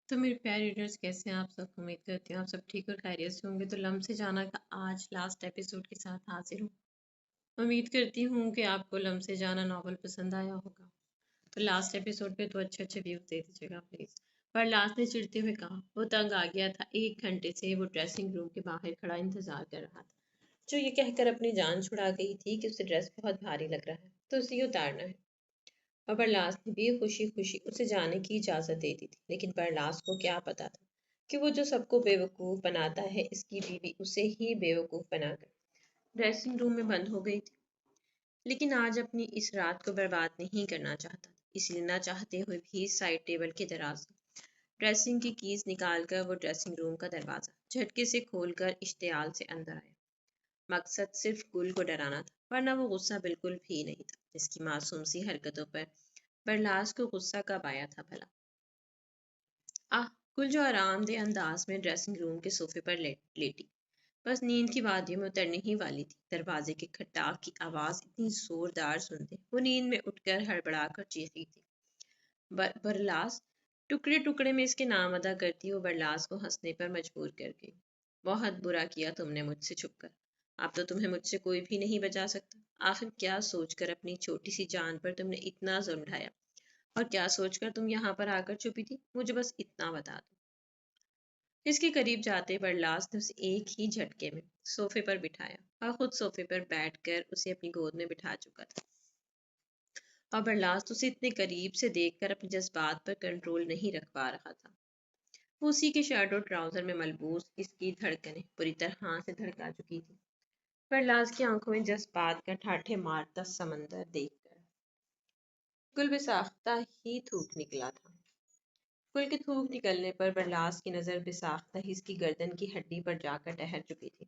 تو میرے پیارے ریڈرز کیسے ہیں آپ سب؟ امید کرتی ہوں آپ سب ٹھیک اور خیریت سے ہوں گے۔ تو لمحے سے جانا کا آج لاسٹ ایپیسوڈ کے ساتھ حاضر ہوں۔ امید کرتی ہوں کہ آپ کو لمحے سے جانا ناول پسند آیا ہوگا۔ تو لاسٹ ایپیسوڈ پہ تو اچھے اچھے ویوز دے دیجیے گا پلیز۔ پر لاسٹ نے چڑھتے ہوئے کہا وہ تنگ آ گیا تھا، 1 گھنٹے سے وہ ڈریسنگ روم کے باہر کھڑا انتظار کر رہا تھا، جو یہ کہہ کر اپنی جان چھڑا گئی تھی کہ اسے ڈریس بہت بھاری لگ رہا ہے تو اسے یہ اتارنا ہے۔ اور برلاس نے بھی خوشی خوشی اسے جانے کی اجازت دے دی تھی، لیکن برلاس کو کیا پتا تھا کہ وہ جو سب کو بیوقوف بناتا ہے، اس کی بیوی اسے ہی بیوقوف بنا کر ڈریسنگ روم میں بند ہو گئی تھی۔ لیکن آج اپنی اس رات کو برباد نہیں کرنا چاہتا، اس لیے نہ چاہتے ہوئے بھی سائڈ ٹیبل کے دراز سے ڈریسنگ کی کیز نکال کر وہ ڈریسنگ روم کا دروازہ جھٹکے سے کھول کر اشتعال سے اندر آیا۔ مقصد صرف گل کو ڈرانا تھا، ورنہ وہ غصہ بالکل بھی نہیں تھا۔ اس کی معصوم سی حرکتوں پر برلاس کو غصہ کب آیا تھا بھلا؟ گل جو آرام دہ انداز میں ڈریسنگ روم کے صوفے پر لیٹی بس نیند کی وادیوں میں اترنے ہی والی تھی۔ دروازے کے کھٹاک کی آواز اتنی زوردار سنتے وہ نیند میں اٹھ کر ہڑبڑا کر چیخی تھی، برلاس! ٹکڑے ٹکڑے میں اس کے نام ادا کرتی وہ برلاس کو ہنسنے پر مجبور کر گئی۔ بہت برا کیا تم نے مجھ سے چھپ کر، اب تو تمہیں مجھ سے کوئی بھی نہیں بچا سکتا۔ آخر کیا سوچ کر اپنی چھوٹی سی جان پر تم نے اتنا ظلم ڈھایا، اور کیا سوچ کر تم یہاں پر آ کر چھپی تھی؟ مجھے بس اتنا بتا دو۔ اس کے قریب جاتے برلاس نے اسے ایک ہی جھٹکے میں صوفے پر بٹھایا اور خود صوفے پر بیٹھ کر اسے اپنی گود میں بٹھا چکا تھا۔ اور برلاس اسے اتنے قریب سے دیکھ کر اپنے جذبات پر کنٹرول نہیں رکھ پا رہا تھا۔ وہ اسی کے شرٹ اور ٹراؤزر میں ملبوس اس کی دھڑکنیں پوری طرح سے دھڑکا چکی تھی۔ برلاس کی آنکھوں میں جذبات کا ٹھاٹھے مارتا سمندر دیکھ کر گل بساختہ ہی تھوک نکلا تھا۔ گل کے تھوک نکلنے پر برلاس کی نظر بساختہ ہی اس کی گردن کی ہڈی پر جا کر ٹہر چکی تھی۔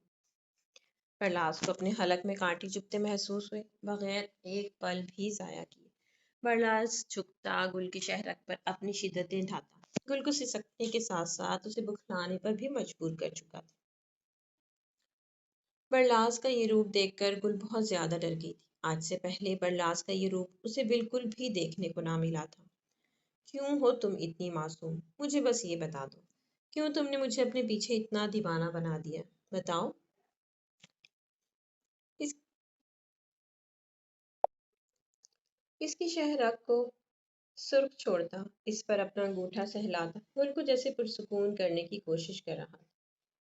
برلاس کو اپنے حلق میں کانٹے چبھتے محسوس ہوئے، بغیر ایک پل بھی ضائع کیے۔ برلاس جھکتا گل کی شہرک پر اپنی شدتیں ڈھاتا گل کو سسکنے کے ساتھ ساتھ اسے بکھلانے پر بھی مجبور کر چکا تھا۔ برلاس کا یہ روپ دیکھ کر گل بہت زیادہ ڈر گئی تھی۔ آج سے پہلے برلاس کا یہ روپ اسے بالکل بھی دیکھنے کو نہ ملا تھا۔ کیوں ہو تم اتنی معصوم؟ مجھے بس یہ بتا دو، کیوں تم نے مجھے اپنے پیچھے اتنا دیوانہ بنا دیا؟ بتاؤ۔ اس اس کی شہرک کو سرخ چھوڑتا، اس پر اپنا انگوٹھا سہلاتا، گل کو جیسے پرسکون کرنے کی کوشش کر رہا تھا۔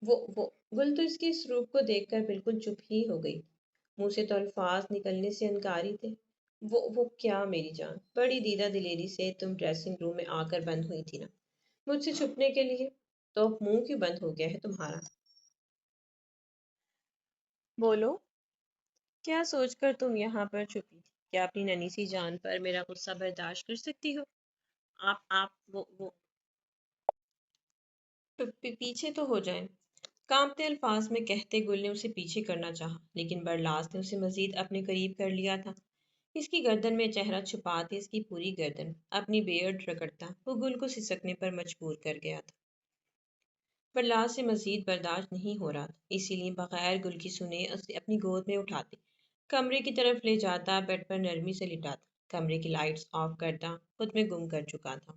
وہ گل تو اس کے اس روپ کو دیکھ کر بالکل چپ ہی ہو گئی، منہ سے تو الفاظ نکلنے سے انکاری تھے۔ وہ کیا میری جان، بڑی دیدہ دلیری سے تم ڈریسنگ روم میں آ کر بند ہوئی تھی نا مجھ سے چھپنے کے لیے، تو اب منہ کیوں بند ہو گیا ہے تمہارا؟ بولو، کیا سوچ کر تم یہاں پر چھپی تھی؟ کیا اپنی ننھی سی جان پر میرا غصہ برداشت کر سکتی ہو؟ آپ وہ پیچھے تو ہو جائیں۔ کانپتے الفاظ میں کہتے گل نے اسے پیچھے کرنا چاہا، لیکن برلاس نے اسے مزید اپنے قریب کر لیا تھا۔ اس کی گردن میں چہرہ چھپاتے اس کی پوری گردن اپنی بیئرڈ رگڑتا وہ گل کو سسکنے پر مجبور کر گیا تھا۔ برلاس سے مزید برداشت نہیں ہو رہا تھا، اسی لیے بغیر گل کی سنے اسے اپنی گود میں اٹھاتے کمرے کی طرف لے جاتا، بیڈ پر نرمی سے لٹاتا، کمرے کی لائٹس آف کرتا، خود میں گم کر چکا تھا۔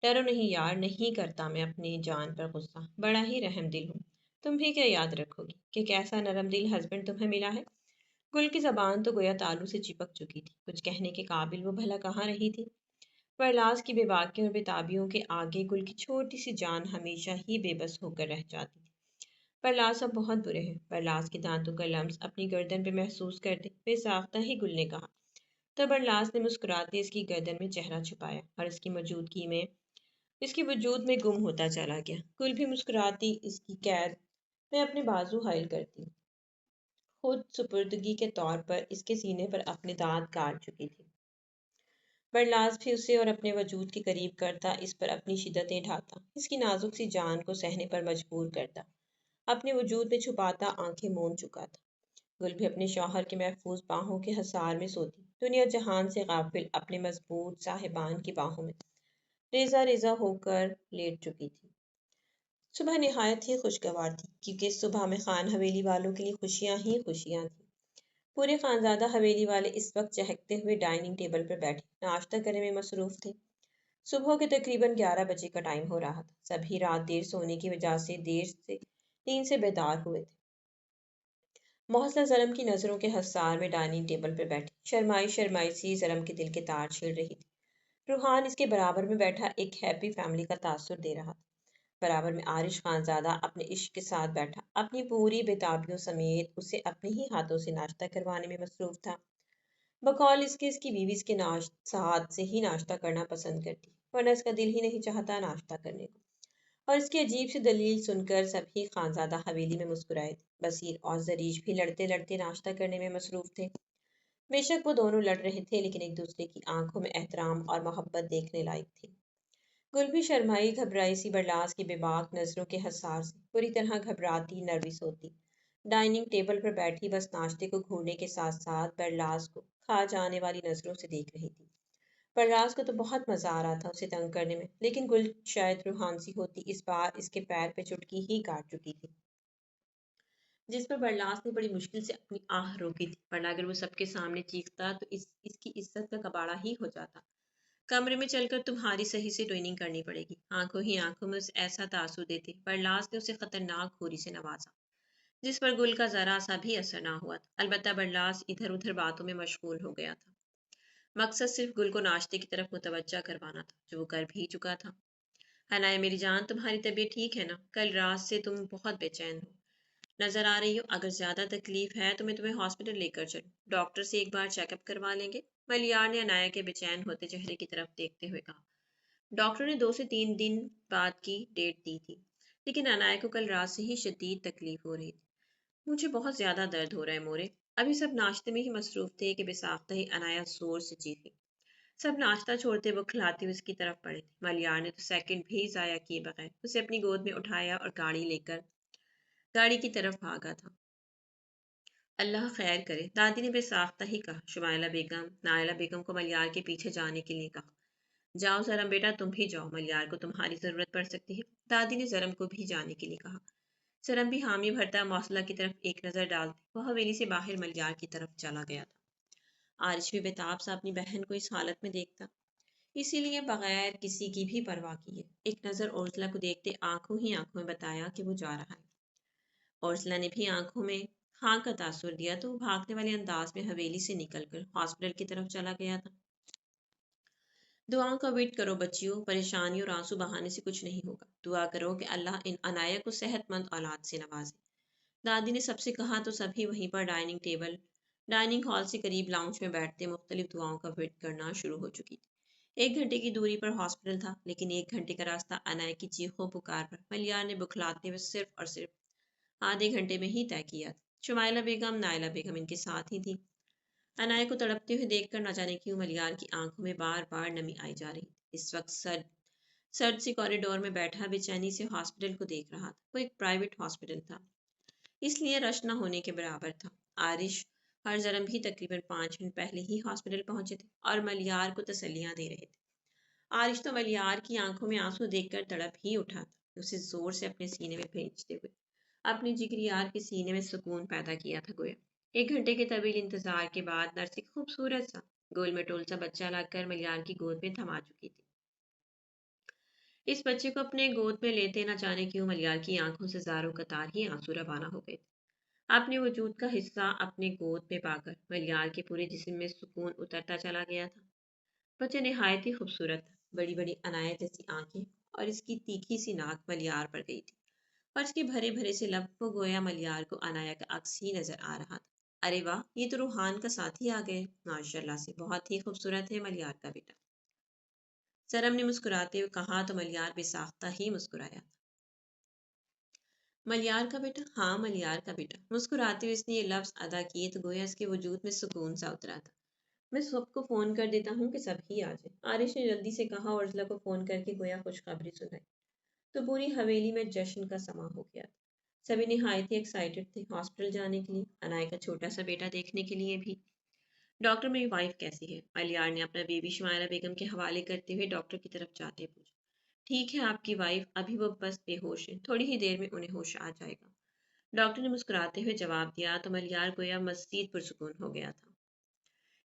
ڈرو نہیں یار، نہیں کرتا میں اپنی جان پر غصہ، بڑا ہی رحم دل ہوں۔ تم بھی کیا یاد رکھو گی کہ کیسا نرم دل ہسبینڈ تمہیں ملا ہے؟ گل کی زبان تو گویا تالو سے چپک چکی تھی، کچھ کہنے کے قابل وہ بھلا کہاں رہی تھی۔ برلاس کی بے باکی اور بےتابیوں کے آگے گل کی چھوٹی سی جان ہمیشہ ہی بے بس ہو کر رہ جاتی تھی۔ برلاس اب بہت برے ہیں، برلاس کے دانتوں کا لمس اپنی گردن پہ محسوس کرتے بے ساختہ ہی گل نے کہا۔ تو برلاس نے مسکراتے اس کی گردن میں چہرہ چھپایا اور اس کی وجود میں گم ہوتا چلا گیا۔ گل بھی مسکراتی اس کی قید میں اپنے بازو حائل کرتی خود سپردگی کے طور پر اس کے سینے پر اپنے دانت کاٹ چکی تھی۔ برلاس بھی اسے اور اپنے وجود کے قریب کرتا، اس پر اپنی شدتیں ڈھاتا، اس کی نازک سی جان کو سہنے پر مجبور کرتا، اپنے وجود میں چھپاتا، آنکھیں موند چکا تھا۔ گل بھی اپنے شوہر کے محفوظ باہوں کے حصار میں سوتی، دنیا جہان سے غافل اپنے مضبوط صاحبان کی باہوں میں ریزہ ریزہ ہو کر لیٹ چکی تھی۔ صبح نہایت ہی خوشگوار تھی، کیونکہ صبح میں خان حویلی والوں کے لیے خوشیاں ہی خوشیاں تھیں۔ پورے خانزادہ حویلی والے اس وقت چہکتے ہوئے ڈائننگ ٹیبل پر بیٹھے ناشتہ کرنے میں مصروف تھے۔ صبح کے تقریباً 11 بجے کا ٹائم ہو رہا تھا۔ سبھی رات دیر سونے کی وجہ سے دیر سے نیند سے بیدار ہوئے تھے۔ محسن زرم کی نظروں کے حصار میں ڈائننگ ٹیبل پر بیٹھی شرمائی شرمائی سی زرم کے دل کے تار چھیڑ رہی تھی۔ روحان اس کے برابر میں بیٹھا ایک ہیپی فیملی کا تاثر دے رہا تھا۔ برابر میں عارش خانزادہ اپنے عشق کے ساتھ بیٹھا اپنی پوری بےتابیوں سمیت اسے اپنے ہی ہاتھوں سے ناشتہ کروانے میں مصروف تھا۔ بقول اس کی بیوی اس کے ساتھ سے ہی ناشتہ کرنا پسند کرتی، ورنہ اس کا دل ہی نہیں چاہتا ناشتہ کرنے کو۔ اور اس کی عجیب سی دلیل سن کر سبھی خانزادہ حویلی میں مسکرائے تھے۔ بصیر اور زریش بھی لڑتے لڑتے ناشتہ کرنے میں مصروف تھے۔ بے شک وہ دونوں لڑ رہے تھے، لیکن ایک دوسرے کی آنکھوں میں احترام اور محبت دیکھنے لائق تھی۔ گل بھی شرمائی گھبرائی سی برلاس کی بے باک نظروں کے حصار سے پوری طرح گھبراتی نروس ہوتی ڈائننگ ٹیبل پر بیٹھی بس ناشتے کو گھورنے کے ساتھ ساتھ برلاس کو کھا جانے والی نظروں سے دیکھ رہی تھی۔ برلاس کو تو بہت مزہ آ رہا تھا اسے تنگ کرنے میں، لیکن گل شاید روحانسی ہوتی اس بار اس کے پیر پہ چٹکی ہی کاٹ چکی تھی، جس پر برلاس نے بڑی مشکل سے اپنی آہ روکی تھی، ورنہ اگر وہ سب کے سامنے چیختا تو اس کی عزت کا کباڑا ہی ہو جاتا۔ کمرے میں چل کر تمہاری صحیح سے ٹریننگ کرنی پڑے گی، آنکھوں ہی آنکھوں میں اسے ایسا تاثر دیتے برلاس نے اسے خطرناک خوری سے نوازا، جس پر گل کا ذرا سا بھی اثر نہ ہوا تھا۔ البتہ برلاس ادھر ادھر باتوں میں مشغول ہو گیا تھا، مقصد صرف گل کو ناشتے کی طرف متوجہ کروانا تھا، جو وہ کر بھی چکا تھا۔ حنائے میری جان، تمہاری طبیعت ٹھیک ہے نا؟ کل رات سے تم بہت بے چین ہو نظر آ رہی ہو، اگر زیادہ تکلیف ہے تو میں تمہیں ہاسپٹل لے کر چلوں، ڈاکٹر سے ایک بار چیک اپ کروا لیں گے، ملیار نے عنایا کے بے چین ہوتے چہرے کی طرف دیکھتے ہوئے کہا۔ ڈاکٹر نے 2 سے 3 دن بعد کی ڈیٹ دی تھی، لیکن عنایا کو کل رات سے ہی شدید تکلیف ہو رہی تھی۔ مجھے بہت زیادہ درد ہو رہا ہے مورے۔ ابھی سب ناشتے میں ہی مصروف تھے کہ بے ساختہ ہی عنایا زور سے چیخی۔ سب ناشتہ چھوڑتے وہ کھلاتے ہوئے اس کی طرف پڑے تھے۔ ملیار نے تو سیکنڈ بھی ضائع کیے بغیر اسے اپنی گود میں اٹھایا اور گاڑی لے کر گاڑی کی طرف بھاگا تھا۔ اللہ خیر کرے، دادی نے بے ساختہ ہی کہا۔ شمائلہ بیگم نائلہ بیگم کو ملیار کے پیچھے جانے کے لیے کہا۔ جاؤ زرم بیٹا، تم بھی جاؤ، ملیار کو تمہاری ضرورت پڑ سکتی ہے، دادی نے زرم کو بھی جانے کے لیے کہا۔ زرم بھی حامی بھرتا موصلہ کی طرف ایک نظر ڈالتے وہ حویلی سے باہر ملیار کی طرف چلا گیا تھا۔ عارش بھی بےتاب سا اپنی بہن کو اس حالت میں دیکھتا، اسی لیے بغیر کسی کی بھی پرواہ کیے ایک نظر اورسلا کو دیکھتے آنکھوں ہی آنکھوں میں بتایا کہ وہ جا رہا ہے۔ اورسلا نے بھی آنکھوں میں ہاں کا تاثر دیا تو وہ بھاگنے والے انداز میں حویلی سے نکل کر ہاسپٹل کی طرف چلا گیا تھا۔ دعاؤں کا ویٹ کرو بچیوں، پریشانی اور آنسو بہانے سے کچھ نہیں ہوگا، دعا کرو کہ اللہ ان عنایا کو صحت مند اولاد سے نوازے، دادی نے سب سے کہا تو سبھی وہیں پر ڈائننگ ہال سے قریب لاؤنج میں بیٹھتے مختلف دعاؤں کا ویٹ کرنا شروع ہو چکی تھی۔ 1 گھنٹے کی دوری پر ہاسپٹل تھا، لیکن 1 گھنٹے کا راستہ عنایا کی چیخوں پکار پر ملیار نے بکھلاتے ہوئے صرف اور صرف آدھے گھنٹے میں ہی طے کیا تھا۔ شمائلہ بیگم نائلہ بیگم ان کے ساتھ ہی تھی۔ عنایا کو تڑپتے ہوئے دیکھ کر نہ جانے کیوں ملیار کی آنکھوں میں بار بار نمی آئی جا رہی تھی۔ اس وقت سرد سی کوریڈور میں بیٹھا بے چینی سے ہاسپٹل کو دیکھ رہا تھا۔ وہ ایک پرائیویٹ ہاسپٹل تھا، اس لیے رش نہ ہونے کے برابر تھا۔ عارش اور زرم بھی تقریباً 5 منٹ پہلے ہی ہاسپٹل پہنچے تھے اور ملیار کو تسلیاں دے رہے تھے۔ عارش تو ملیار کی آنکھوں میں آنسو دیکھ کر تڑپ ہی اٹھا تھا، اسے زور سے اپنے سینے میں بھیجتے ہوئے اپنی جگری یار کے سینے میں سکون پیدا کیا تھا گویا۔ 1 گھنٹے کے طویل انتظار کے بعد نرس ایک خوبصورت سا گول مٹول سا بچہ لا کر ملیار کی گود میں تھما چکی تھی۔ اس بچے کو اپنے گود میں لیتے نہ جانے کیوں ملیار کی آنکھوں سے زاروں قطار ہی آنسو روانہ ہو گئے تھے۔ اپنے وجود کا حصہ اپنے گود میں پا کر ملیار کے پورے جسم میں سکون اترتا چلا گیا تھا۔ بچہ نہایت ہی خوبصورت تھا، بڑی بڑی عنایت جیسی آنکھیں اور اس کی تیکھی سی ناک ملیار پر گئی تھی، اور اس کے بھرے بھرے سے لب وہ گویا ملیار کو عنایا کا عکس ہی نظر آ رہا تھا۔ ارے واہ، یہ تو روحان کا ساتھی آ گئے، ماشاء اللہ سے بہت ہی خوبصورت ہے ملیار کا بیٹا، سرم نے مسکراتے ہوئے کہا تو ملیار بے ساختہ ہی مسکرایا۔ ملیار کا بیٹا؟ ہاں ملیار کا بیٹا۔ مسکراتے ہوئے اس نے یہ لفظ ادا کیے تو گویا اس کے وجود میں سکون سا اترا تھا۔ میں سب کو فون کر دیتا ہوں کہ سب ہی آ جائیں، عارش نے جلدی سے کہا اور ارسلہ کو فون کر کے گویا خوشخبری سنائی تو پوری حویلی میں جشن کا سما ہو گیا تھا۔ سبھی نہایت ہی ایکسائٹڈ تھے ہاسپٹل جانے کے لیے، عنایا کا چھوٹا سا بیٹا دیکھنے کے لیے بھی۔ ڈاکٹر میری وائف کیسی ہے؟ ملیار نے اپنا بیبی شمائلہ بیگم کے حوالے کرتے ہوئے ڈاکٹر کی طرف جاتے پوچھا۔ ٹھیک ہے آپ کی وائف، ابھی وہ بس بے ہوش ہے، تھوڑی ہی دیر میں انہیں ہوش آ جائے گا، ڈاکٹر نے مسکراتے ہوئے جواب دیا تو ملیار گویا مزید پرسکون ہو گیا تھا۔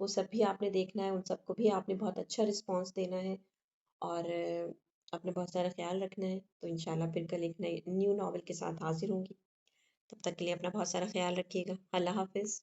وہ سب بھی آپ نے دیکھنا ہے، ان سب کو بھی آپ نے بہت اچھا رسپانس دینا ہے، اور اپنا بہت سارا خیال رکھنا ہے۔ تو انشاءاللہ پھر کل ایک نئی نیو ناول کے ساتھ حاضر ہوں گی۔ تب تک کے لیے اپنا بہت سارا خیال رکھیے گا۔ اللہ حافظ۔